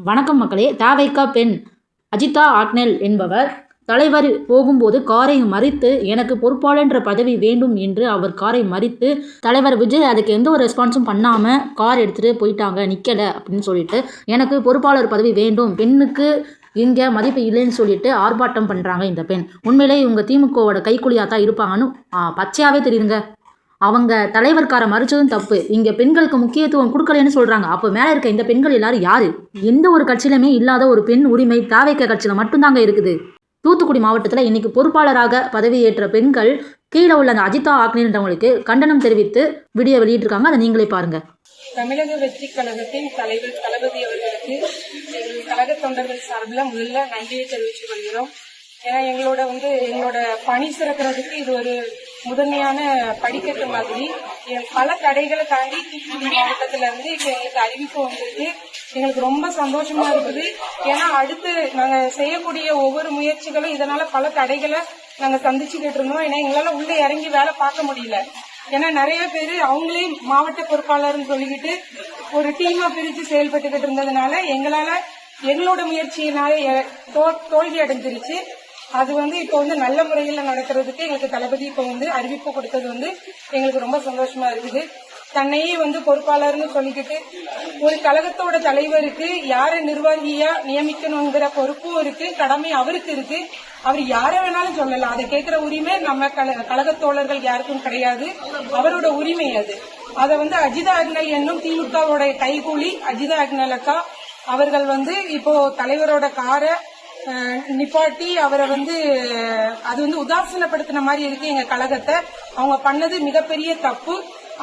வணக்கம் மக்களே. தவைக்க பெண் அஜிதா ஆக்னெல் என்பவர் தலைவர் போகும்போது காரை மறித்து எனக்கு பொறுப்பாளர் என்ற பதவி வேண்டும் என்று அவர் காரை மறித்து தலைவர் விஜய் அதுக்கு எந்த ஒரு ரெஸ்பான்ஸும் பண்ணாமல் கார் எடுத்துகிட்டு போயிட்டாங்க, நிற்கலை அப்படின்னு சொல்லிட்டு எனக்கு பொறுப்பாளர் பதவி வேண்டும், பெண்ணுக்கு இங்கே மதிப்பு இல்லைன்னு சொல்லிட்டு ஆர்ப்பாட்டம் பண்ணுறாங்க. இந்த பெண் உண்மையிலே இவங்க திமுகவோட கைக்கூலியாக தான் இருப்பாங்கன்னு பச்சையாகவே தெரியுதுங்க. அவங்க தலைவர்கார மறுச்சதும் தப்பு. இங்கே பெண்களுக்கு முக்கியத்துவம் கொடுக்கலன்னு சொல்கிறாங்க. அப்போ மேலே இருக்க இந்த பெண்கள் எல்லாரும் யாரு? எந்த ஒரு கட்சியிலுமே இல்லாத ஒரு பெண் உரிமை தவைக்க கட்சியில் மட்டும்தாங்க இருக்குது. தூத்துக்குடி மாவட்டத்தில் இன்னைக்கு பொறுப்பாளராக பதவியேற்ற பெண்கள் கீழே உள்ள அந்த அஜிதா ஆக்னேன்றவங்களுக்கு கண்டனம் தெரிவித்து வீடியோ வெளியிட்டிருக்காங்க. அதை நீங்களே பாருங்க. தமிழக வெற்றி கழகத்தின் தலைவர் தளபதி அவர்களுக்கு எங்கள் கழக தொண்டர்கள் சார்பில் முதல்ல நன்றியை தெரிவித்துக் கொள்கிறோம். ஏன்னா எங்களோட பணி சிறக்கிறதுக்கு இது ஒரு முதன்மையான படிக்கட்டு மாதிரி. பல தடைகளை தாண்டி தூத்துக்குடி மாவட்டத்துல இருந்து இப்ப எங்களுக்கு அறிவிப்பு வந்திருக்கு. எங்களுக்கு ரொம்ப சந்தோஷமா இருக்குது. ஏன்னா அடுத்து நாங்க செய்யக்கூடிய ஒவ்வொரு முயற்சிகளும் இதனால பல தடைகளை நாங்க சந்திச்சுக்கிட்டு இருந்தோம். ஏன்னா எங்களால உள்ள இறங்கி வேலை பார்க்க முடியல. ஏன்னா நிறைய பேரு அவங்களே மாவட்ட பொறுப்பாளர்னு சொல்லிக்கிட்டு ஒரு டீமா பிரிச்சு செயல்பட்டுக்கிட்டு இருந்ததுனால எங்களோட முயற்சியினால தோல்வி அடைஞ்சிருச்சு. அது இப்போ நல்ல முறையில நடக்கிறதுக்கு எங்களுக்கு தளபதி அறிவிப்பு கொடுத்தது எங்களுக்கு ரொம்ப சந்தோஷமா இருக்குது. தன்னையே பொறுப்பாளர்னு சொல்லிக்கிட்டு ஒரு கழகத்தோட தலைவருக்கு யாரை நிர்வாகியா நியமிக்கணுங்கிற பொறுப்பும் இருக்கு, கடமை அவருக்கு இருக்கு. அவர் யாரை வேணாலும் சொல்லலாம். அதை கேட்கிற உரிமை நம்ம கழகத்தோழர்கள் யாருக்கும் கிடையாது. அவரோட உரிமை அது. அதை அஜிதா ஆக்னெல் என்னும் திமுகவோட கைகூலி அஜிதா ஆக்னெல் அக்கா அவர்கள் இப்போ தலைவரோட காரை நிப்பாட்டி அவரை அது உதாசீனப்படுத்தின மாதிரி இருக்கு. எங்க கழகத்தை அவங்க பண்ணது மிகப்பெரிய தப்பு.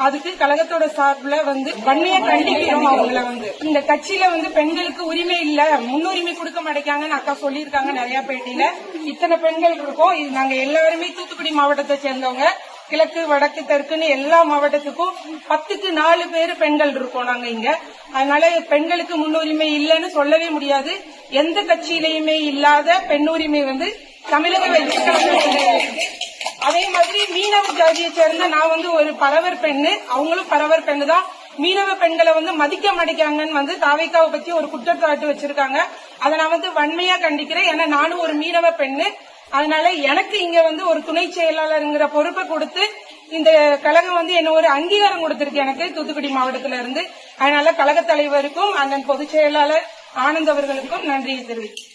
அதுக்கு கழகத்தோட சார்பில் வன்மையா கண்டிக்கிறோம். அவங்கள இந்த கட்சியில பெண்களுக்கு உரிமை இல்ல, முன்னுரிமை கொடுக்க மாட்டேங்காங்கன்னு அக்கா சொல்லியிருக்காங்க நிறைய பேட்டியில. இத்தனை பெண்கள் இருக்கோம். இது நாங்க எல்லாருமே தூத்துக்குடி மாவட்டத்தை சேர்ந்தவங்க. கிழக்கு வடக்கு தெற்குன்னு எல்லா மாவட்டத்துக்கும் 10க்கு 4 பேர் பெண்கள் இருக்கோம் நாங்க இங்க. அதனால பெண்களுக்கு முன்னுரிமை இல்லைன்னு சொல்லவே முடியாது. எந்த கட்சியிலையுமே இல்லாத பெண் உரிமை தமிழக வெற்றி கழகம். அதே மாதிரி மீனவ ஜாதியை சேர்ந்த நான் ஒரு பரவர் பெண்ணு, அவங்களும் பரவர் பெண்ணு தான். மீனவ பெண்களை மதிக்க மாட்டேங்காங்கன்னு தவைக்காவை பத்தி ஒரு குற்றச்சாட்டு வச்சிருக்காங்க. அதை நான் வன்மையா கண்டிக்கிறேன். ஏன்னா நானும் ஒரு மீனவ பெண்ணு. அதனால எனக்கு இங்க ஒரு துணை செயலாளருங்கிற பொறுப்பை கொடுத்து இந்த கழகம் என்ன ஒரு அங்கீகாரம் கொடுத்திருக்கு எனக்கு தூத்துக்குடி மாவட்டத்தில இருந்து. அதனால கழக தலைவருக்கும் அண்ணன் பொதுச் செயலாளர் ஆனந்த் அவர்களுக்கும் நன்றியை தெரிவிக்கிறேன்.